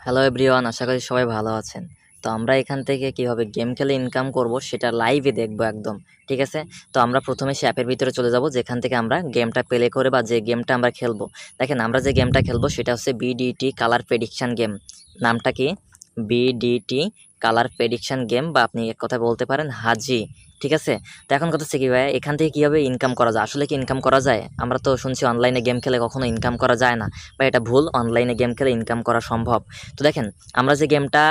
Hello everyone, আশা করি সবাই ভালো আছেন। তো আমরা এখান থেকে কিভাবে গেম খেলে ইনকাম করব সেটা লাইভে দেখবো একদম। ঠিক আছে? তো আমরা প্রথমে সে অ্যাপের ভিতরে চলে যাব যেখান থেকে আমরা গেমটা প্লে করে বা যে গেমটা আমরা খেলবো। দেখেন আমরা যে গেমটা খেলবো সেটা হচ্ছে বিডিটি কালার প্রেডিকশন গেম। নামটা কি? বিডিটি কালার প্রেডিকশন গেম, বা আপনি এক কথায় বলতে পারেন হাজি। ঠিক আছে? তো এখন কথা হচ্ছে কি ভাই, এখান থেকে কীভাবে ইনকাম করা যায়? আসলে কি ইনকাম করা যায়? আমরা তো শুনছি অনলাইনে গেম খেলে কখনো ইনকাম করা যায় না, বা এটা ভুল। অনলাইনে গেম খেলে ইনকাম করা সম্ভব। তো দেখেন আমরা যে গেমটা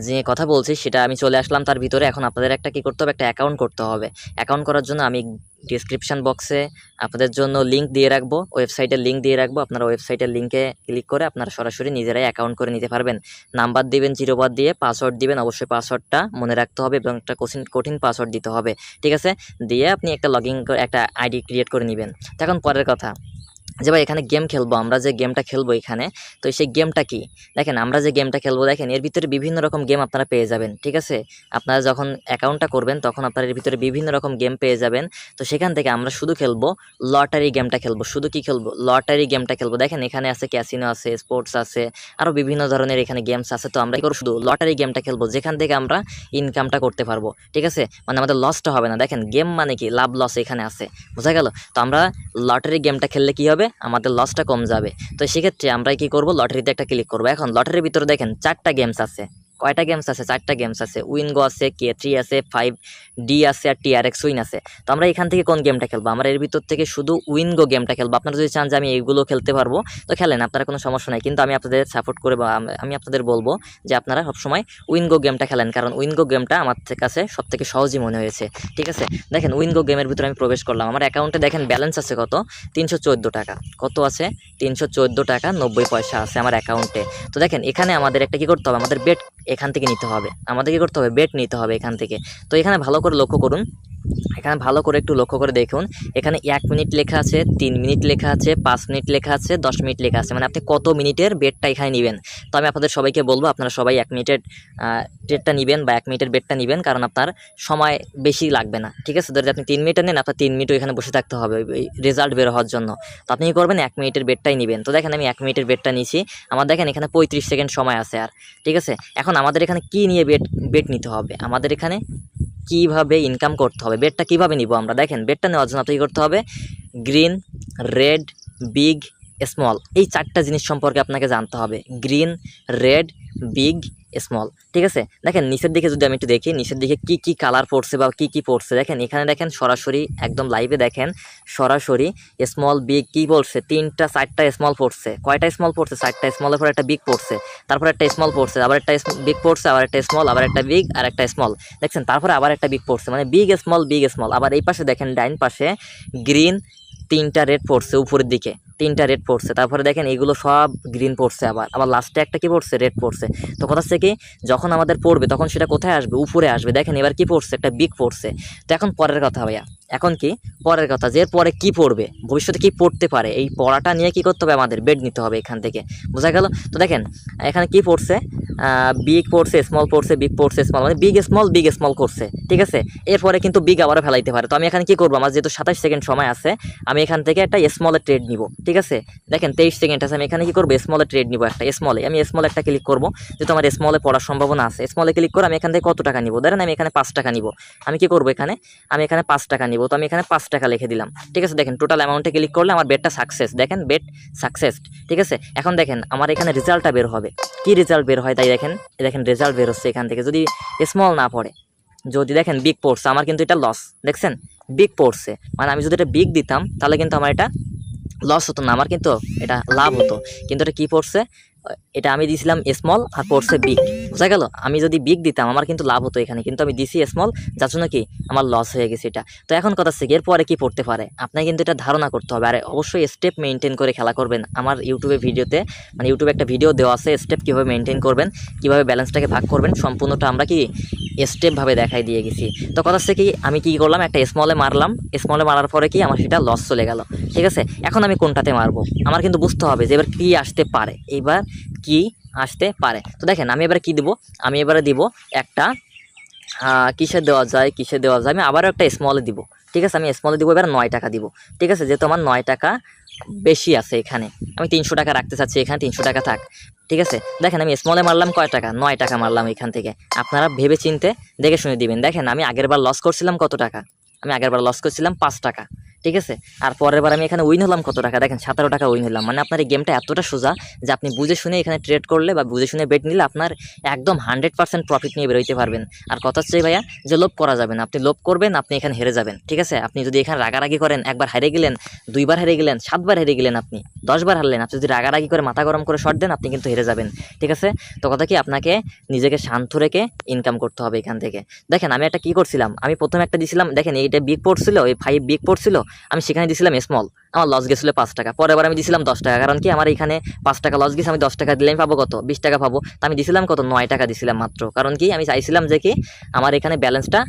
যে কথা বলছি সেটা আমি চলে আসলাম তার ভিতরে। এখন আপনাদের একটা কী করতে হবে, একটা অ্যাকাউন্ট করতে হবে। অ্যাকাউন্ট করার জন্য আমি ডিসক্রিপশন বক্সে আপনাদের জন্য লিঙ্ক দিয়ে রাখবো, ওয়েবসাইটের লিঙ্ক দিয়ে রাখবো। আপনারা ওয়েবসাইটের লিঙ্কে ক্লিক করে আপনারা সরাসরি নিজেরাই অ্যাকাউন্ট করে নিতে পারবেন। নাম্বার দিবেন 0 বার দিয়ে, পাসওয়ার্ড দিবেন, অবশ্যই পাসওয়ার্ডটা মনে রাখতে হবে এবং একটা কঠিন পাসওয়ার্ড দিতে হবে। ঠিক আছে? দিয়ে আপনি একটা লগইন করে একটা আইডি ক্রিয়েট করে নেবেন। তো এখন পরের কথা যে ভাই, এখানে গেম খেলবো, আমরা যে গেমটা খেলবো এখানে, তো সেই গেমটা কি? দেখেন আমরা যে গেমটা খেলবো, দেখেন এর ভিতরে বিভিন্ন রকম গেম আপনারা পেয়ে যাবেন। ঠিক আছে? আপনারা যখন অ্যাকাউন্টটা করবেন তখন আপনারা এর ভিতরে বিভিন্ন রকম গেম পেয়ে যাবেন। তো সেখান থেকে আমরা শুধু খেলবো লটারি গেমটা খেলবো। শুধু কি খেলবো? লটারি গেমটা খেলবো। দেখেন এখানে আছে ক্যাসিনো, আছে স্পোর্টস, আছে আরও বিভিন্ন ধরনের এখানে গেমস আছে। তো আমরা কি করবো, শুধু লটারি গেমটা খেলবো যেখান থেকে আমরা ইনকামটা করতে পারবো। ঠিক আছে? মানে আমাদের লসটা হবে না। দেখেন গেম মানে কি, লাভ লস এখানে আছে, বোঝা গেল? তো আমরা লটারি গেমটা খেললে কি হবে, আমাদের লসটা কম যাবে। তো সেক্ষেত্রে আমরা কি করব, লটারিতে একটা ক্লিক করব। এখন লটারির ভিতরে দেখেন 4টা গেমস আছে। কয়টা গেমস আছে? 4টা গেমস আছে। উইনগো আছে, K3 আছে, 5D আছে, আর TRX উইন আছে। তো আমরা এখান থেকে কোন গেমটা খেলবো? আমরা এর ভিতর থেকে শুধু উইনগো গেমটা খেলবো। আপনারা যদি চান যে আমি এইগুলো খেলতে পারবো তো খেলেন, আপনারা কোনো সমস্যা নাই। কিন্তু আমি আপনাদের সাপোর্ট করে বা আমি আপনাদের বলবো যে আপনারা সবসময় উইনগো গেমটা খেলেন, কারণ উইনগো গেমটা আমার কাছে সবথেকে সহজই মনে হয়েছে। ঠিক আছে? দেখেন উইনগো গেমের ভিতরে আমি প্রবেশ করলাম। আমার অ্যাকাউন্টে দেখেন ব্যালেন্স আছে কত? 314 টাকা। কত আছে? 314 টাকা 90 পয়সা আছে আমার অ্যাকাউন্টে। তো দেখেন এখানে আমাদের একটা কী করতে হবে, আমাদের বেট এখান থেকে নিতে হবে। আমাদের কী করতে হবে? বেট নিতে হবে এখান থেকে। তো এখানে ভালো করে লক্ষ্য করুন, এখানে ভালো করে একটু লক্ষ্য করে দেখুন। এখানে 1 মিনিট লেখা আছে, 3 মিনিট লেখা আছে, 5 মিনিট লেখা আছে, 10 মিনিট লেখা আছে। মানে আপনি কত মিনিটের বেটটা এখানে নেবেন। তো আমি আপনাদের সবাইকে বলবো আপনারা সবাই 1 মিনিটের ট্রেডটা নেবেন বা 1 মিনিটের বেটটা নেবেন, কারণ আপনার সময় বেশি লাগবে না। ঠিক আছে? যদি আপনি 3 মিনিটের নেন, আপনার 3 মিনিটও এখানে বসে থাকতে হবে ওই রেজাল্ট বের হওয়ার জন্য। তো আপনি কী করবেন, 1 মিনিটের বেটটাই নেবেন। তো দেখেন আমি 1 মিনিটের বেটটা নিয়েছি। আমার দেখেন এখানে 35 সেকেন্ড সময় আছে আর। ঠিক আছে? এখন আমাদের এখানে কী নিয়ে বেট নিতে হবে, আমাদের এখানে কিভাবে ইনকাম করতে হবে, বেটটা কিভাবে নিব আমরা? দেখেন বেটটা নেওয়ার জন্য আপনাকে করতে হবে গ্রিন, রেড, বিগ, স্মল। এই 4টা জিনিস সম্পর্কে আপনাকে জানতে হবে। Green, red, big, small. ঠিক আছে? দেখেন নিচের দিকে যদি আমি একটু দেখি, নিচের দিকে কি কি কালার পড়ছে বা কি কি পড়ছে দেখেন। এখানে দেখেন সরাসরি একদম লাইভে দেখেন সরাসরি স্মল, বিগ কি পড়ছে, 3টা 4টা স্মল পড়ছে। কয়টা স্মল পড়ছে? 4টা স্মলের পর একটা বিগ পড়ছে, তারপর একটা স্মল পড়ছে, আবার একটা বিগ পড়ছে, আবার একটা স্মল, আবার একটা বিগ, আর একটা স্মল। দেখছেন? তারপরে আবার একটা বিগ পড়ছে, মানে বিগ স্মল বিগ স্মল। আবার এই পাশে দেখেন ডাইন পাশে গ্রিন, 3টা রেড পড়ছে উপরের দিকে, 3টা রেড পড়ছে। তারপরে দেখেন এগুলো সব গ্রিন পড়ছে, আবার লাস্টে একটা কি পড়ছে? রেড পড়ছে। তো কথা হচ্ছে কি, যখন আমাদের পড়বে তখন সেটা কোথায় আসবে? উপরে আসবে। দেখেন এবার কি পড়ছে? একটা বিগ পড়ছে। তো এখন পরের কথা ভাইয়া, এখন কি পরের কথা, যে পরে কি পড়বে, ভবিষ্যতে কি পড়তে পারে, এই পড়াটা নিয়ে কি করতে হবে, আমাদের বেড নিতে হবে এখান থেকে। বোঝা গেল? তো দেখেন এখানে কি পড়ছে, বিগ পড়ছে, স্মল পড়ছে, বিগ পড়ছে, স্মল, মানে বিগ স্মল করছে। ঠিক আছে? এরপরে কিন্তু বিগ আবারও ফেলাইতে পারে। তো আমি এখানে কি করবো, আমার যেহেতু 27 সেকেন্ড সময় আছে, আমি এখান থেকে একটা স্মলের ট্রেড নিব। ঠিক আছে? দেখেন 23 সেকেন্ড আছে, আমি এখানে কি করবো, স্মলের ট্রেড নিব একটা স্মলে। আমি স্মলে একটা ক্লিক করবো, যেহেতু আমার স্মলে পড়ার সম্ভাবনা আছে। স্মলে ক্লিক করে আমি এখান থেকে কত টাকা নিব, ধরেন আমি এখানে 5 টাকা নিব। আমি কি করবো, আমি এখানে 5 টাকা নিব। তো আমি এখানে 5 টাকা লিখে দিলাম। ঠিক আছে? দেখেন টোটাল অ্যামাউন্টে ক্লিক করলে আমার বেটটা সাকসেস। দেখেন বেট সাকসেস। ঠিক আছে? এখন দেখেন আমার এখানে রেজাল্টটা বের হবে। কি রেজাল্ট বের হয় তাই দেখেন, দেখেন রেজাল্ট বের হচ্ছে এখান থেকে। যদি স্মল না পড়ে, যদি দেখেন বিগ পড়ছে, আমার কিন্তু এটা লস। দেখছেন? বিগ পড়ছে, মানে আমি যদি এটা বিগ দিতাম তাহলে কিন্তু আমার এটা লস হতো না, আমার কিন্তু এটা লাভ হতো। কিন্তু এটা কি পড়ছে, এটা আমি দিয়েছিলাম স্মল আর পড়ছে বিগ। বোঝা গেল? আমি যদি বিগ দিতাম আমার কিন্তু লাভ হতো এখানে, কিন্তু আমি দিছি স্মল, যার জন্য কি আমার লস হয়ে গেছে এটা। তো এখন কথা হচ্ছে এরপরে কি পড়তে পারে, আপনাকে কিন্তু এটা ধারণা করতে হবে। আর অবশ্যই স্টেপ মেনটেন করে খেলা করবেন। আমার ইউটিউবে ভিডিওতে, মানে ইউটিউবে একটা ভিডিও দেওয়া আছে স্টেপ কীভাবে মেনটেন করবেন, কীভাবে ব্যালেন্সটাকে ভাগ করবেন, সম্পূর্ণটা আমরা কি স্টেপভাবে দেখাই দিয়ে গেছি। তো কথা হচ্ছে কি, আমি কি করলাম, একটা স্মলে মারলাম, স্মলে মারার পরে কি আমার সেটা লস চলে গেল। ঠিক আছে? এখন আমি কোনটাতে মারবো, আমার কিন্তু বুঝতে হবে যে এবার কী আসতে পারে, এইবার কি আসতে পারে। তো দেখেন আমি এবারে কি দিব, আমি এবারে দিব একটা কিসে দেওয়া যায়, আমি আবারও একটা স্মলে দিব। ঠিক আছে? আমি স্মলে দিব এবার 9 টাকা দিব। ঠিক আছে? যেহেতু আমার 9 টাকা বেশি আছে এখানে, আমি 300 টাকা রাখতে চাচ্ছি, এখানে 300 টাকা থাক। ঠিক আছে, দেখেন আমি স্মলে মারলাম কয় টাকা, 9 টাকা মারলাম এখান থেকে। আপনারা ভেবে চিনতে দেখে শুনে দিবেন। দেখেন আমি আগের বার লস করছিলাম কত টাকা, আমি আগের বার লস করছিলাম 5 টাকা। ঠিক আছে, আর পরের বার আমি এখানে উইন হলাম কত টাকা, দেখেন 17 টাকা উইন হলাম। মানে আপনার এই গেমটা এতটা সোজা যে আপনি বুঝে শুনে এখানে ট্রেড করলে বা বুঝে শুনে বেট নিলে আপনার একদম 100% প্রফিট নিয়ে বেরোইতে পারবেন। আর কথা হচ্ছে ভাইয়া যে লোভ করা যাবে না, আপনি লোভ করবেন আপনি এখানে হেরে যাবেন। ঠিক আছে, আপনি যদি এখানে রাগারাগি করেন, একবার হেরে গেলেন, 2বার হেরে গেলেন, 7বার হেরে গেলেন, আপনি 10বার হারলেন, আপনি যদি রাগারাগি করে মাথা গরম করে শর্ট দেন আপনি কিন্তু হেরে যাবেন। ঠিক আছে, তো কথা কি আপনাকে নিজেকে শান্ত রেখে ইনকাম করতে হবে এখান থেকে। দেখেন আমি একটা কি করছিলাম, আমি প্রথমে একটা দিছিলাম, দেখেন এইটা বিগ পড়ছিল, এই 5 বিগ পড়ছিল, আমি সেখানে দিছিলাম স্মল, আমার লস গেছিলো 5 টাকা। পরের বার আমি দিছিলাম 10 টাকা, কারণ কি আমার এখানে 5 টাকা লস গেছে, আমি 10 টাকা দিলে আমি পাবো কত, 20 টাকা পাবো। তো আমি দিছিলাম কত, 9 টাকা দিছিলাম মাত্র। কারণ কি আমি চাইছিলাম যে কি আমার এখানে ব্যালেন্সটা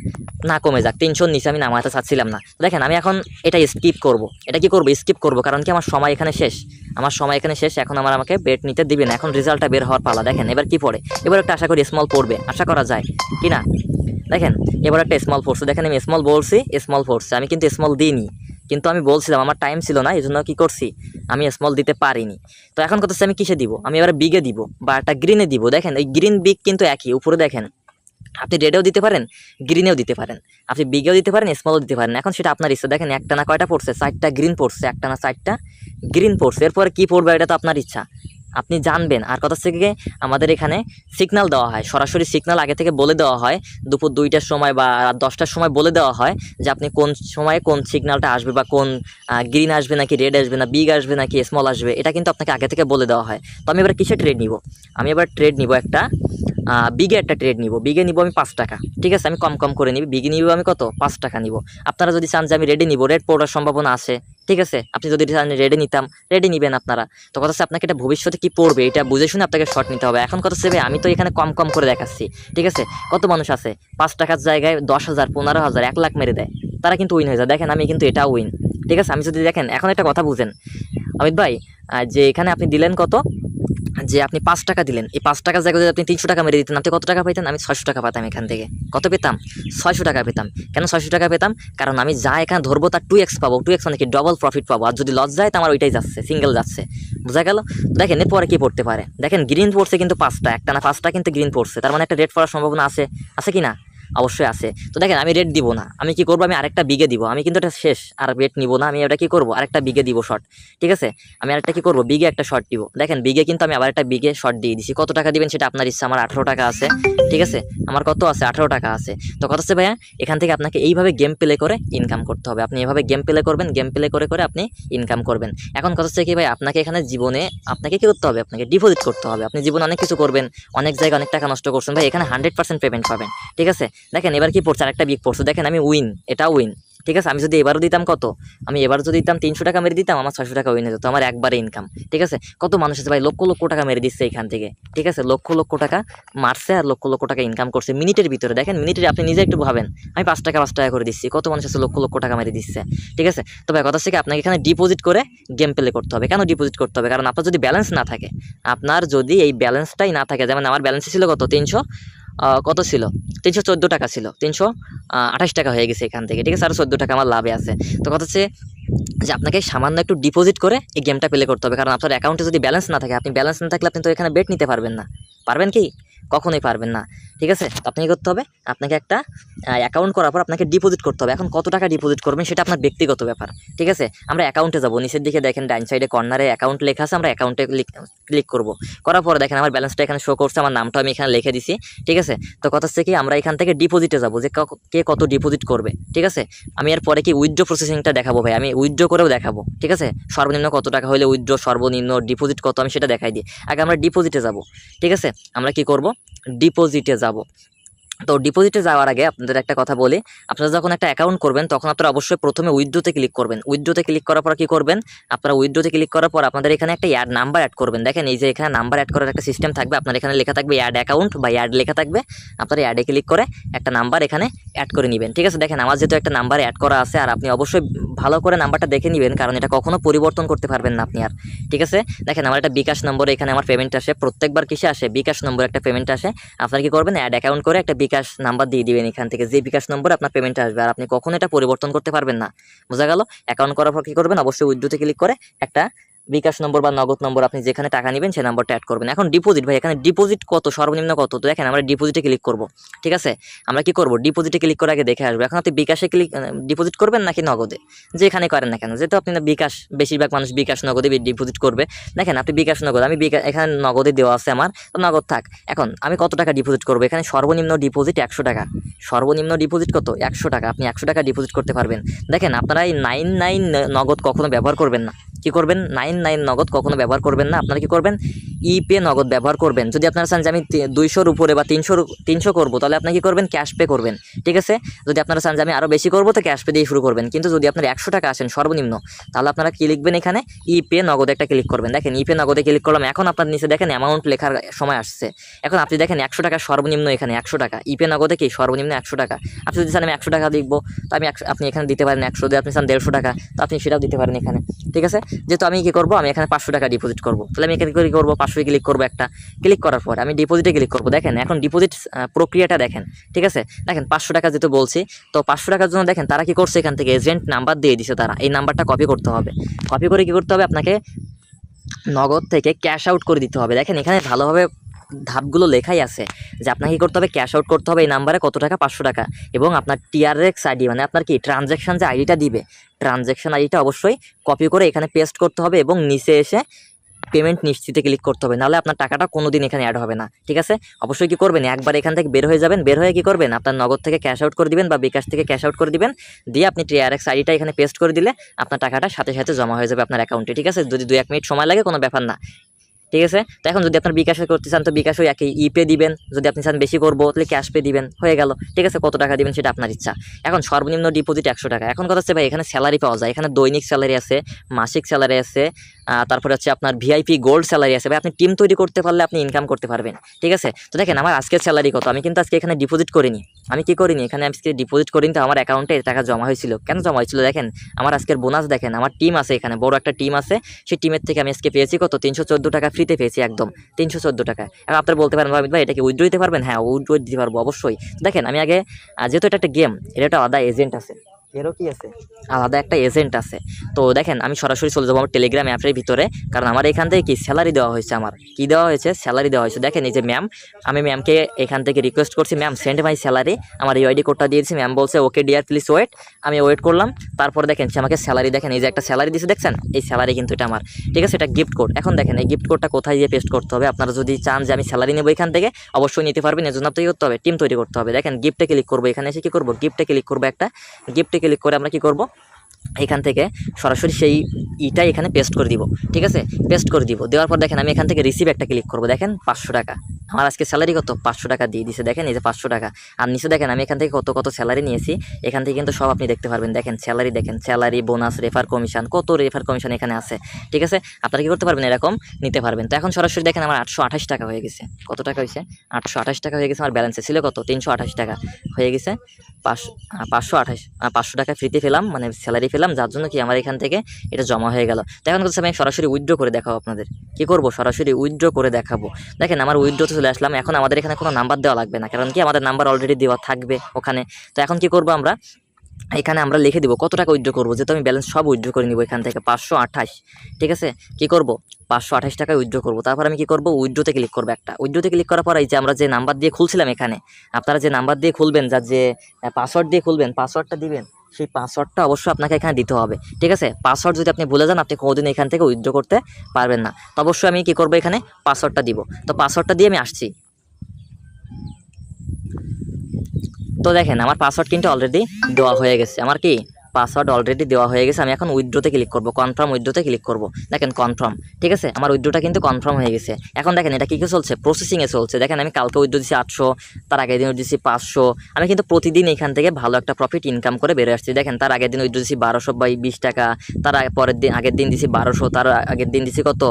না কমে যাক, 300 নিচে আমি নামাতে চাচ্ছিলাম না। দেখেন আমি এখন এটা স্কিপ করব, এটা কি করবো, স্কিপ করব, কারণ কি আমার সময় এখানে শেষ, আমার সময় এখানে শেষ। এখন আমাকে বেট নিতে দিবে না, এখন রেজাল্টটা বের হওয়ার পালা। দেখেন এবার কি পড়ে, এবার একটা আশা করি স্মল পড়বে, আশা করা যায় কি না। দেখেন এবার একটা স্মল ফোর্স, দেখেন আমি স্মল বলছি, স্মল ফোর্স আমি কিন্তু স্মল দিইনি, কিন্তু আমি বলছিলাম আমার টাইম ছিল না, এই জন্য কি করছি আমি স্মল দিতে পারিনি। তো এখন কথা হচ্ছে আমি কিসে দিব, আমি এবার বিগে দিব বা একটা গ্রিনে দিব। দেখেন এই গ্রিন বিগ কিন্তু একই, উপরে দেখেন আপনি রেডেও দিতে পারেন, গ্রিনেও দিতে পারেন, আপনি বিগেও দিতে পারেন, স্মলও দিতে পারেন। এখন সেটা আপনার ইচ্ছা। দেখেন একটা না কয়টা পড়ছে, 4টা গ্রিন পড়ছে, একটা না 4টা গ্রিন পড়ছে। এরপরে কি পড়বে এটা তো আপনার ইচ্ছা, আপনি জানবেন। আর কথা থেকে আমাদের এখানে সিগন্যাল দেওয়া হয়, সরাসরি সিগন্যাল আগে থেকে বলে দেওয়া হয়, দুপুর 2টার সময় বা রাত 10টার সময় বলে দেওয়া হয় যে আপনি কোন সময়ে কোন সিগন্যালটা আসবে, বা কোন গ্রিন আসবে নাকি রেড আসবে, না বিগ আসবে নাকি স্মল আসবে, এটা কিন্তু আপনাকে আগে থেকে বলে দেওয়া হয়। তো আমি এবার কিসে ট্রেড নিব, আমি এবার ট্রেড নিব একটা বিগে একটা ট্রেড নিব, বিগে নিব আমি 5 টাকা। ঠিক আছে, আমি কম কম করে নিব, বিগে নিব আমি কত, 5 টাকা নিব। আপনারা যদি চান যে আমি রেডে নিব, রেড পড়ার সম্ভাবনা আছে। ঠিক আছে, আপনি যদি চান রেডে নিতাম, রেডে নিবেন আপনারা। তো কথা হচ্ছে আপনাকে এটা ভবিষ্যতে কি পড়বে এটা বুঝে শুনে আপনাকে শর্ট নিতে হবে। এখন কথা হচ্ছে ভাই আমি তো এখানে কম কম করে দেখাচ্ছি। ঠিক আছে, কত মানুষ আছে 5 টাকার জায়গায় 10,000, 15,000, 1 লাখ মেরে দেয়, তারা কিন্তু উইন হয়ে যায়। দেখেন আমি কিন্তু এটা উইন। ঠিক আছে, আমি যদি দেখেন এখন একটা কথা বুঝেন অমিত ভাই, যে এখানে আপনি দিলেন কত, যে আপনি 5 টাকা দিলেন, এই 5 টাকার জায়গায় যদি আপনি 300 টাকা মেরে দিতেন, আপনি কত টাকা পেতেন, আমি 600 টাকা পেতাম এখান থেকে। কত পেতাম, 600 টাকা পেতাম। কেন 600 টাকা পেতাম, কারণ আমি যা এখানে ধরবো তার 2x পাবো, 2x মানে কি ডবল প্রফিট পাবো। আর যদি লস যায় তো আমার ওইটাই যাচ্ছে, সিঙ্গেল যাচ্ছে, বোঝা গেল। দেখেন এরপরে কি পড়তে পারে, দেখেন গ্রিন পড়ছে কিন্তু 5টা, একটা না 5টা কিন্তু গ্রিন পড়ছে, তার মানে একটা রেড পড়ার সম্ভাবনা আছে, আছে কি না, অবশ্যই আছে। তো দেখেন আমি রেড দিব না, আমি কি করবো, আমি আরেকটা বিগে দিব, আমি কিন্তু এটা শেষ আর রেড নিব না, আমি এটা কি করবো আরেকটা বিগে দিব শর্ট। ঠিক আছে, আমি আরেকটা কি করবো, বিগে একটা শর্ট দিব। দেখেন বিগে কিন্তু আমি আবার একটা বিগে শর্ট দিয়ে দিছি। কত টাকা দিবেন সেটা আপনার ইচ্ছা, আমার 18 টাকা আছে। ঠিক আছে, আমার কত আছে, 18 টাকা আছে। তো কথা হচ্ছে ভাইয়া এখান থেকে আপনাকে এইভাবে গেম প্লে করে ইনকাম করতে হবে, আপনি এভাবে গেম প্লে করবেন, গেম প্লে করে করে আপনি ইনকাম করবেন। এখন কথা হচ্ছে কি ভাই, আপনাকে এখানে জীবনে আপনাকে কি করতে হবে, আপনাকে ডিপোজিট করতে হবে। আপনি জীবনে অনেক কিছু করবেন, অনেক জায়গায় অনেক টাকা নষ্ট করছেন ভাই, এখানে 100% পেমেন্ট পাবেন। ঠিক আছে, দেখেন এবার কি পড়ছে, আরেকটা বিগ পড়ছে, দেখেন আমি উইন, এটা উইন। ঠিক আছে, আমি যদি এবারও দিতাম কত, আমি এবার যদি দিতাম 300 টাকা মেরে দিতাম, আমার 600 টাকা উইন হয়ে যেত, আমার একবারে ইনকাম। ঠিক আছে, কত মানুষ আছে ভাই লক্ষ লক্ষ টাকা মেরে দিচ্ছে এখান থেকে। ঠিক আছে, লক্ষ লক্ষ টাকা মারছে আর লক্ষ লক্ষ টাকা ইনকাম করছে মিনিটের ভিতরে। দেখেন মিনিটের আপনি নিজে একটু ভাবেন, আমি 5 টাকা 5 টাকা করে দিচ্ছি, কত মানুষ আছে লক্ষ লক্ষ টাকা মেরে দিচ্ছে। ঠিক আছে, তবে কথা হচ্ছে কি আপনাকে এখানে ডিপোজিট করে গেম প্লে করতে হবে। কেন ডিপোজিট করতে হবে, কারণ আপনার যদি ব্যালেন্স না থাকে, আপনার যদি এই ব্যালেন্সটাই না থাকে, যেমন আমার ব্যালেন্স ছিল কত, 300 কত ছিল, 314 টাকা ছিল, 328 টাকা হয়ে গেছে এখান থেকে। ঠিক আছে, আর 14 টাকা আমার লাভে আছে। তো কথা হচ্ছে যে আপনাকে সামান্য একটু ডিপোজিট করে এই গেমটা প্লে করতে হবে, কারণ আপনার অ্যাকাউন্টে যদি ব্যালেন্স না থাকে, আপনি ব্যালেন্স না থাকলে আপনি তো এখানে বেট নিতে পারবেন না, পারবেন কি, কখনোই পারবেন না। ঠিক আছে, তো আপনি কি করতে হবে, আপনাকে একটা অ্যাকাউন্ট করার পর আপনাকে ডিপোজিট করতে হবে। এখন কত টাকা ডিপোজিট করবেন সেটা আপনার ব্যক্তিগত ব্যাপার। ঠিক আছে, আমরা অ্যাকাউন্টে যাবো, নিচের দিকে দেখেন ডাইন সাইডে কর্নারে অ্যাকাউন্ট লেখা আছে, আমরা অ্যাকাউন্টে ক্লিক করবো। করার পরে দেখেন আমার ব্যালেন্সটা এখানে শো করছে, আমার নামটা আমি এখানে লিখে দিছি। ঠিক আছে, তো কথা হচ্ছে কি আমরা এখান থেকে ডিপোজিটে যাবো, যে কে কত ডিপোজিট করবে। ঠিক আছে, আমি এর পরে কি উইথড্র প্রসেসিংটা দেখাবো ভাই, আমি উইথড্র করেও দেখাবো। ঠিক আছে, সর্বনিম্ন কত টাকা হলে উইথড্র, সর্বনিম্ন ডিপোজিট কত, আমি সেটা দেখাই দিই। আগে আমরা ডিপোজিটে যাব। ঠিক আছে, আমরা কি করব, ডিপোজিটে যাব। তো ডিপোজিটে যাওয়ার আগে আপনাদের একটা কথা বলি, আপনারা যখন একটা অ্যাকাউন্ট করবেন তখন আপনারা অবশ্যই প্রথমে উইথড্রোতে ক্লিক করবেন। উইথড্রোতে ক্লিক করার পর কি করবেন, আপনারা উইথড্রোতে ক্লিক করার পর আপনাদের এখানে একটা অ্যাড নাম্বার অ্যাড করবেন। দেখেন এই যে এখানে নাম্বার অ্যাড করার একটা সিস্টেম থাকবে, আপনার এখানে লেখা থাকবে অ্যাড অ্যাকাউন্ট বা অ্যাড লেখা থাকবে। আপনারা অ্যাডে ক্লিক করে একটা নাম্বার এখানে অ্যাড করে নেবেন। ঠিক আছে, দেখেন আমার যেহেতু একটা নাম্বার অ্যাড করা আছে, আর আপনি অবশ্যই ভালো করে নাম্বারটা দেখে নেবেন, কারণ এটা কখনো পরিবর্তন করতে পারবেন না আপনি আর। ঠিক আছে, দেখেন আমার একটা বিকাশ নম্বরে এখানে আমার পেমেন্ট আসে, প্রত্যেকবার কিসে আসে, বিকাশ নম্বরে একটা পেমেন্ট আসে। আপনার কি করবেন, অ্যাড অ্যাকাউন্ট করে একটা বিকাশ নাম্বার দিয়ে দিবেন এখান থেকে, যে বিকাশ নম্বরে আপনার পেমেন্ট আসবে, আর আপনি কখনো এটা পরিবর্তন করতে পারবেন না। বোঝা গেল? অ্যাকাউন্ট করার পর কি করবেন, অবশ্যই উইথড্রোতে ক্লিক করে একটা বিকাশ নম্বর বা নগদ নম্বর আপনি যেখানে টাকা নেবেন সেই নম্বরটা অ্যাড করবেন। এখন ডিপোজিট ভাই, এখানে ডিপোজিট কত, সর্বনিম্ন কত? তো দেখেন আমরা ডিপোজিটে ক্লিক করব। ঠিক আছে, আমরা কি করব, ডিপোজিটে ক্লিক করে আগে দেখে আসবো। এখন আপনি বিকাশে ক্লিক ডিপোজিট করবেন নাকি নগদে, যেখানে করেন না কেন, যেহেতু আপনি বিকাশ, বেশিরভাগ মানুষ বিকাশ নগদে ডিপোজিট করবে। দেখেন আপনি বিকাশ নগদ, আমি এখানে নগদে দেওয়া আছে আমার, তো নগদ থাক। এখন আমি কত টাকা ডিপোজিট করবো, এখানে সর্বনিম্ন ডিপোজিট 100 টাকা। সর্বনিম্ন ডিপোজিট কত, 100 টাকা। আপনি 100 টাকা ডিপোজিট করতে পারবেন। দেখেন আপনারা এই 99 নগদ কখনো ব্যবহার করবেন না। কি করবেন, 99 নগদ কখনো ব্যবহার করবেন না। আপনারা কি করবেন, ইপে নগদ ব্যবহার করবেন। যদি আপনারা চান যে আমি 200-র উপরে বা 300 করবো, তাহলে আপনি কি করবেন, ক্যাশ পে করবেন। ঠিক আছে, যদি আপনারা চান যে আমি আরও বেশি করবো, তো ক্যাশ পে দিয়ে শুরু করবেন। কিন্তু যদি আপনার 100 টাকা আসেন সর্বনিম্ন, তাহলে আপনারা কি লিখবেন, এখানে ইপে নগদে একটা ক্লিক করবেন। দেখেন ইপে নগদে ক্লিক করলাম, এখন আপনার নিচে দেখেন অ্যামাউন্ট লেখার সময় আসছে। এখন আপনি দেখেন 100 টাকা সর্বনিম্ন, এখানে 100 টাকা ইপে নগদে কি সর্বনিম্ন 100 টাকা। আপনি যদি চান আমি 100 টাকা লিখবো, তো আপনি এখানে দিতে পারেন 100। যদি আপনি চান 150 টাকা, তো আপনি সেটাও দিতে পারেন এখানে। ঠিক আছে, যেহেতু আমি কি করবো, আমি এখানে 500 টাকা ডিপোজিট করবো, তাহলে আমি এখানে কি করবো, 500 ক্লিক করবো একটা। ক্লিক করার পর আমি ডিপোজিটে ক্লিক করবো। দেখেন এখন ডিপোজিট প্রক্রিয়াটা দেখেন। ঠিক আছে, দেখেন 500 টাকা যেহেতু বলছি, তো 500 টাকার জন্য দেখেন তারা কি করছে, এখান থেকে এজেন্ট নাম্বার দিয়ে দিছে তারা। এই নাম্বারটা কপি করতে হবে। কপি করে কি করতে হবে, আপনাকে নগদ থেকে ক্যাশ আউট করে দিতে হবে। দেখেন এখানে ভালোভাবে ধাপগুলো লেখাই আছে যে আপনাকে কি করতে হবে, ক্যাশ আউট করতে হবে এই নাম্বারে কত টাকা, 500 টাকা, এবং আপনার টিআরএক্স আইডি, মানে আপনার কি ট্রানজ্যাকশন যে আইডিটা দিবে, ট্রানজ্যাকশন আইডিটা অবশ্যই কপি করে এখানে পেস্ট করতে হবে, এবং নিচে এসে পেমেন্ট নিশ্চিতে ক্লিক করতে হবে, নাহলে আপনার টাকাটা কোনোদিন এখানে অ্যাড হবে না। ঠিক আছে, অবশ্যই কি করবেন, একবার এখান থেকে বের হয়ে যাবেন, বের হয়ে কি করবেন, আপনার নগদ থেকে ক্যাশ আউট করে দিবেন বা বিকাশ থেকে ক্যাশ আউট করে দিবেন, দিয়ে আপনি টিআরএক্স আইডিটা এখানে পেস্ট করে দিলে আপনার টাকাটা সাথে সাথে জমা হয়ে যাবে আপনার অ্যাকাউন্টে। ঠিক আছে, যদি 2-1 মিনিট সময় লাগে কোনো ব্যাপার না। ঠিক আছে, তো এখন যদি আপনার বিকাশে করতে চান, তো বিকাশও একই ইপে দিবেন। যদি আপনি চান বেশি করবো, তাহলে ক্যাশ পে দিবেন, হয়ে গেল। ঠিক আছে, কত টাকা দিবেন সেটা আপনার ইচ্ছা। এখন সর্বনিম্ন ডিপোজিট 100 টাকা। এখন কথা হচ্ছে ভাই, এখানে স্যালারি পাওয়া যায়, এখানে দৈনিক স্যালারি আছে, মাসিক স্যালারি আছে, তারপরে হচ্ছে আপনার ভিআইপি গোল্ড স্যালারি আছে। ভাই আপনি টিম তৈরি করতে পারলে আপনি ইনকাম করতে পারবেন। ঠিক আছে, তো দেখেন আমার আজকের স্যালারি কত, আমি কিন্তু আজকে এখানে ডিপোজিট করিনি। আমি কি করিনি, এখানে আজকে ডিপোজিট করিনি, তো আমার অ্যাকাউন্টে টাকা জমা হয়েছিল। কেন জমা হয়েছিল, দেখেন আমার আজকের বোনাস দেখেন, আমার টিম আছে এখানে, বড় একটা টিম আছে, সেই টিমের থেকে আমি আজকে পেয়েছি কত, 314 টাকা ফ্রিতে পেয়েছি, একদম 314 টাকা। এখন আপনারা বলতে পারেন ভাই এটা কি উইথড্র দিতে পারবেন? হ্যাঁ, উইথড্র দিতে পারবো অবশ্যই। দেখেন আমি আগে, যেহেতু এটা একটা গেম, এটা একটা আলাদা এজেন্ট আছে, এরও কি আছে, আলাদা একটা এজেন্ট আছে। তো দেখেন আমি সরাসরি চলে যাবো আমার টেলিগ্রাম অ্যাপের ভিতরে, কারণ আমার এখান থেকে কি স্যালারি দেওয়া হয়েছে, আমার কি দেওয়া হয়েছে, স্যালারি দেওয়া হয়েছে। দেখেন এই যে ম্যাম, আমি ম্যামকে এখান থেকে রিকোয়েস্ট করছি, ম্যাম সেন্ড মাই স্যালারি, আমার ইউআইডি কোডটা দিয়েছি, ম্যাম বলছে ওকে ডিয়ার প্লিজ ওয়েট। আমি ওয়েট করলাম, তারপরে দেখেন সে আমাকে স্যালারি, দেখেন এই যে একটা স্যালারি দিয়েছে, দেখছেন এই স্যালারি কিন্তু এটা আমার। ঠিক আছে, এটা গিফট কোড। এখন দেখেন এই গিফট কোডটা কোথায় গিয়ে পেস্ট করতে হবে, আপনারা যদি চান যে আমি স্যালারি নেবো এখান থেকে, অবশ্যই নিতে পারবেন। এর জন্য আপনাকে করতে হবে, টিম তৈরি করতে হবে। দেখেন গিফটে ক্লিক করবো, এখানে এসে কি করবো, গিফটে ক্লিক করবো, একটা গিফটে ক্লিক করে আমরা কি করবো, এখান থেকে সরাসরি সেই ইটা এখানে পেস্ট করে দিব। ঠিক আছে, পেস্ট করে দিব, দেওয়ার পর দেখেন আমি এখান থেকে রিসিভ একটা ক্লিক করবো। দেখেন 500 টাকা, আমার আজকে স্যালারি কত, 500 টাকা দিয়ে দিছে। দেখেন এই যে 500 টাকা, আর নিচে দেখেন আমি এখান থেকে কত কত স্যালারি নিয়েছি, এখান থেকে কিন্তু সব আপনি দেখতে পারবেন। দেখেন স্যালারি, দেখেন স্যালারি, বোনাস, রেফার কমিশন, কত রেফার কমিশন এখানে আছে। ঠিক আছে, আপনারা কি করতে পারবেন, এরকম নিতে পারবেন। তো এখন সরাসরি দেখেন আমার 828 টাকা হয়ে গেছে। কত টাকা হয়েছে, 828 টাকা হয়ে গেছে। আমার ব্যালেন্সে ছিল কত, 328 টাকা হয়ে গেছে। 500 টাকা ফ্রিতে পেলাম, মানে স্যালারি পেলাম, যার জন্য কি আমার এখান থেকে এটা জমা হয়ে গেল। তো এখন হচ্ছে আমি সরাসরি উইথড্র করে দেখাবো আপনাদের, কি করব, সরাসরি উইথড্র করে দেখাবো। দেখেন আমার উইথড্রতে চলে আসলাম। এখন আমাদের এখানে কোনো নাম্বার দেওয়া লাগবে না, কারণ কি আমাদের নাম্বার অলরেডি দেওয়া থাকবে ওখানে। তো এখন কি করব, আমরা এখানে আমরা লিখে দিব কত টাকা উইথড্র করবো, যেহেতু আমি ব্যালেন্স সব উইথড্র করে নিব এখান থেকে 528। ঠিক আছে, কি করব, 528 টাকা উইথড্র করবো। তারপর আমি কি করব, উইথড্রতে ক্লিক করবো একটা। উইথড্রতে ক্লিক করার পর এই যে আমরা যে নাম্বার দিয়ে খুলছিলাম এখানে, আপনারা যে নাম্বার দিয়ে খুলবেন, যার যে পাসওয়ার্ড দিয়ে খুলবেন, পাসওয়ার্ডটা দিবেন, সেই পাসওয়ার্ডটা অবশ্যই আপনাকে এখানে দিতে হবে। ঠিক আছে, পাসওয়ার্ড যদি আপনি ভুলে যান, আপনি কোনোদিন এখান থেকে উইথড্র করতে পারবেন না। তো অবশ্যই আমি কি করবো, এখানে পাসওয়ার্ডটা দিব। তো পাসওয়ার্ডটা দিয়ে আমি আসছি। তো দেখেন আমার পাসওয়ার্ড কিন্তু অলরেডি দেওয়া হয়ে গেছে, আমার কি পাসওয়ার্ড অলরেডি দেওয়া হয়ে গেছে। আমি এখন উইথড্রোতে ক্লিক করব, কনফার্ম উইথড্রোতে ক্লিক করব। দেখেন কনফার্ম, ঠিক আছে, আমার উইথড্রোটা কিন্তু কনফার্ম হয়ে গেছে। এখন দেখেন এটা কী চলছে, প্রসেসিংয়ে চলছে। দেখেন আমি কালকে উইথড্রো দিচ্ছি 800, তার আগের দিন উইথড্রো দিচ্ছি 500। আমি কিন্তু প্রতিদিন এখান থেকে ভালো একটা প্রফিট ইনকাম করে বেরোয় আসছি। দেখেন তার আগের দিন উইথড্রো দিচ্ছি 1220 টাকা, তার পরের দিন আগের দিন দিচ্ছি 1200, তার আগের দিন দিচ্ছি কত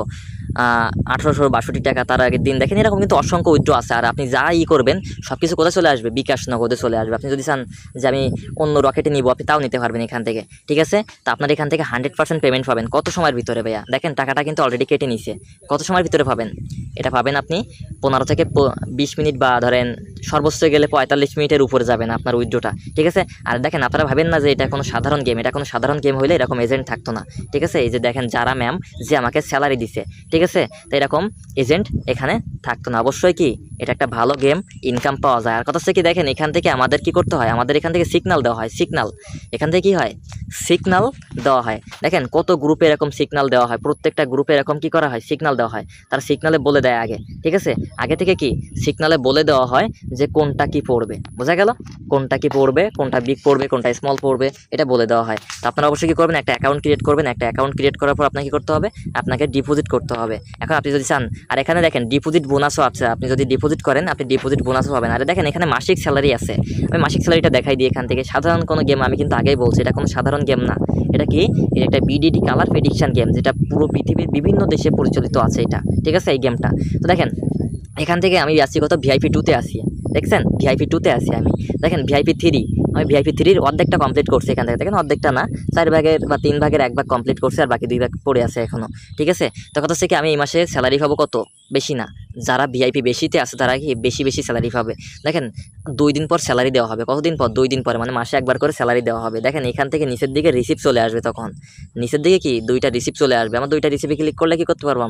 1862 টাকা, তার আগের দিন দেখেন এরকম কিন্তু অসংখ্য উইথড্র আছে। আর আপনি যা করবেন সব কিছু কোথায় চলে আসবে, বিকাশ নগদে চলে আসবে। আপনি যদি চান যে আমি অন্য রকেটে নিব, আপনি তাও নিতে পারবেন এখান থেকে, ঠিক আছে। তো আপনার এখান থেকে 100% পেমেন্ট পাবেন কত সময়ের ভিতরে ভাইয়া, দেখেন টাকাটা কিন্তু অলরেডি কেটে নিছে। কত সময়ের ভিতরে পাবেন এটা, পাবেন আপনি 15 থেকে 20 মিনিট, বা ধরেন সর্বোচ্চ গেলে 45 মিনিটের উপরে যাবেন আপনার উইথড্রটা, ঠিক আছে। আর দেখেন আপনারা ভাবেন না যে এটা কোনো সাধারণ গেম, এটা কোনো সাধারণ গেম হলে এরকম এজেন্ট থাকতো না, ঠিক আছে। এই যে দেখেন যারা ম্যাম যে আমাকে স্যালারি দিছে, ঠিক আছে, তো এরকম এজেন্ট এখানে থাকতো না। অবশ্যই কি এটা একটা ভালো গেম, ইনকাম পাওয়া যায়। আর কথা হচ্ছে কি দেখেন এখান থেকে আমাদের কি করতে হয়, আমাদের এখান থেকে সিগন্যাল দেওয়া হয়, সিগন্যাল এখান থেকে কি হয়, সিগন্যাল দেওয়া হয়। দেখেন কত গ্রুপে এরকম সিগন্যাল দেওয়া হয়, প্রত্যেকটা গ্রুপে এরকম কি করা হয়, সিগন্যাল দেওয়া হয়। তার সিগন্যালে বলে দেয় আগে, ঠিক আছে, আগে থেকে কি সিগন্যালে বলে দেওয়া হয় যে কোনটা কি পড়বে, বোঝা গেল, কোনটা কি পড়বে, কোনটা বিগ পড়বে, কোনটা স্মল পড়বে, এটা বলে দেওয়া হয়। তো আপনারা অবশ্যই কি করবেন, একটা অ্যাকাউন্ট ক্রিয়েট করবেন। একটা অ্যাকাউন্ট ক্রিয়েট করার পর আপনাকে কি করতে হবে, আপনাকে ডিপোজিট করতে হবে। এখন আপনি যদি চান, আর এখানে দেখেন ডিপোজিট বোনাসও আছে, আপনি যদি ডিপোজিট করেন আপনি ডিপোজিট বোনাসও পাবেন। আর দেখেন এখানে মাসিক স্যালারি আছে, আমি মাসিক স্যালারিটা দেখাই দিই এখান থেকে। সাধারণ কোনো গেম, আমি কিন্তু আগেই বলছি এটা কোনো সাধারণ গেম না, এটা কি, এটা একটা বিডিডি কালার প্রেডিকশন গেম, যেটা পুরো পৃথিবীর বিভিন্ন দেশে পরিচালিত আছে এটা, ঠিক আছে, এই গেমটা। তো দেখেন এখান থেকে আমি আসছি কত, ভিআইপি 2-তে আসি, দেখছেন ভিআইপি 2-তে আসি আমি। দেখেন ভিআইপি 3, আমি ভিআইপি 3-র অর্ধেকটা কমপ্লিট করছি এখান থেকে, দেখেন অর্ধেকটা না, 4 ভাগের বা 3 ভাগের 1 ভাগ কমপ্লিট করছি, আর বাকি 2 ভাগ পড়ে আছে এখনো, ঠিক আছে। তো কথা হচ্ছে কি আমি এই মাসে স্যালারি পাবো কত, বেশি না। যারা ভিআইপি বেশিতে আছে তারা কি বেশি বেশি স্যালারি পাবে। দেখেন 2 দিন পর স্যালারি দেওয়া হবে, কতদিন পর, 2 দিন পরে, মানে মাসে একবার করে স্যালারি দেওয়া হবে। দেখেন এখান থেকে নিচের দিকে রিসিপ্ট চলে আসবে, তখন নিচের দিকে কি 2টা রিসিপ্ট চলে আসবে। আমার 2টা রিসিপে ক্লিক করলে কি করতে পারবো,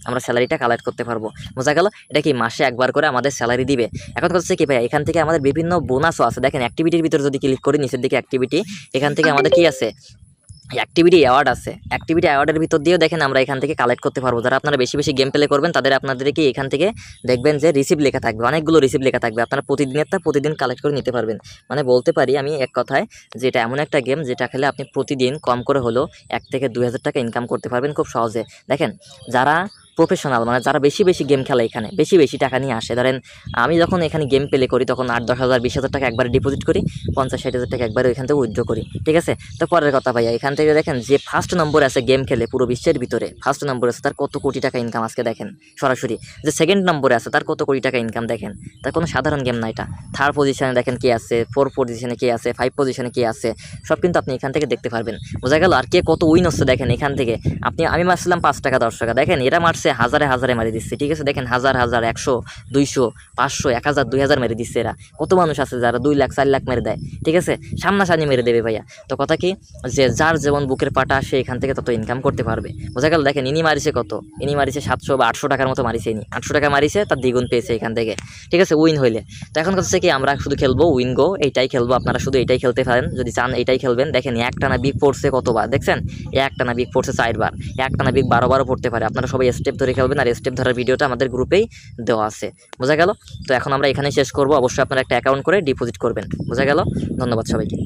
আমরা স্যালারিটা কালেক্ট করতে পারবো, বোঝা গেল। এটা কি মাসে একবার করে আমাদের স্যালারি দিবে। এখন কথা হচ্ছে কি ভাই, এখান থেকে আমাদের বিভিন্ন বোনাসও আছে। দেখেন অ্যাক্টিভিটির ভিতরে যদি ক্লিক করি, নিচের দিকে অ্যাক্টিভিটি, এখান থেকে আমাদের কি আছে, অ্যাক্টিভিটি অ্যাওয়ার্ড আছে। অ্যাক্টিভিটি অ্যাওয়ার্ডের ভিতর দিয়েও দেখেন আমরা এখান থেকে কালেক্ট করতে পারবো। যারা আপনারা বেশি বেশি গেম প্লে করবেন তাদের আপনাদেরকে এখান থেকে দেখবেন যে রিসিভ লেখা থাকবে, অনেকগুলো রিসিভ লেখা থাকবে, আপনারা প্রতিদিনেরটা প্রতিদিন কালেক্ট করে নিতে পারবেন। মানে বলতে পারি আমি এক কথায় যে এটা এমন একটা গেম যেটা খেলে আপনি প্রতিদিন কম করে হলেও 1 থেকে 2 হাজার টাকা ইনকাম করতে পারবেন খুব সহজে। দেখেন যারা প্রফেশনাল, মানে যারা বেশি বেশি গেম খেলে, এখানে বেশি বেশি টাকা নিয়ে আসে। ধরেন আমি যখন এখানে গেম প্লে করি তখন 8-10 হাজার 20 হাজার টাকা একবারে ডিপোজিট করি, 50-60 হাজার টাকা একবারে ওইখান থেকে উইথড্র করি, ঠিক আছে। তো পরের কথা ভাইয়া, এখান থেকে দেখেন যে ফার্স্ট নম্বরে আছে গেম খেলে পুরো বিশ্বের ভিতরে, ফার্স্ট নম্বরে আছে, তার কত কোটি টাকা ইনকাম আজকে দেখেন সরাসরি। যে সেকেন্ড নম্বরে আছে তার কত কোটি টাকা ইনকাম দেখেন, তার কোনো সাধারণ গেম না এটা। থার্ড পজিশনে দেখেন কে আছে, 4 পজিশনে কে আছে, 5 পজিশনে কে আছে, সব কিন্তু আপনি এখান থেকে দেখতে পারবেন, বোঝা গেল। আর কে কত উইন হচ্ছে দেখেন এখান থেকে। আমি মারছিলাম 5 টাকা 10 টাকা, দেখেন এরা মারছে হাজারে হাজারে মারি দিচ্ছে, ঠিক আছে। দেখেন হাজার হাজার, 100, 200, 500, 1000, 2000 মেরে দিচ্ছে এরা। কত মানুষ আছে যারা 2 লাখ 4 লাখ মেরে দেয়, ঠিক আছে, সামনাসামনি মেরে দেবে ভাইয়া। তো কথা কি যে যার যেমন বুকের পাটা সে এখান থেকে তত ইনকাম করতে পারবে, বোঝা গেল। দেখেন ইনি মারিছে কত, ইনি মারিছে 700 বা 800 টাকার মতো মারিছে, ইনি 800 টাকা মারিছে, তার দ্বিগুণ পেয়েছে এখান থেকে, ঠিক আছে, উইন হইলে। তো এখন কথা হচ্ছে কি আমরা শুধু খেলবো উইন গো, এইটাই খেলবো, আপনারা শুধু এইটাই খেলতে পারেন যদি চান, এইটাই খেলবেন। দেখেন একটানা বিগ পড়ছে কতবার, দেখছেন একটানা বিগ পড়ছে 4 বার, একটানা বিগ 12 বারও পড়তে পারে। আপনারা সবাই স্টেপ ধরে খেলবেন, আর স্টেপ ধরার ভিডিওটা আমাদের গ্রুপেই দেওয়া আছে, বোঝা গেল। তো এখন আমরা এখানে শেষ করব, অবশ্যই আপনারা একটা অ্যাকাউন্ট করে ডিপোজিট করবেন, বোঝা গেল। ধন্যবাদ সবাইকে।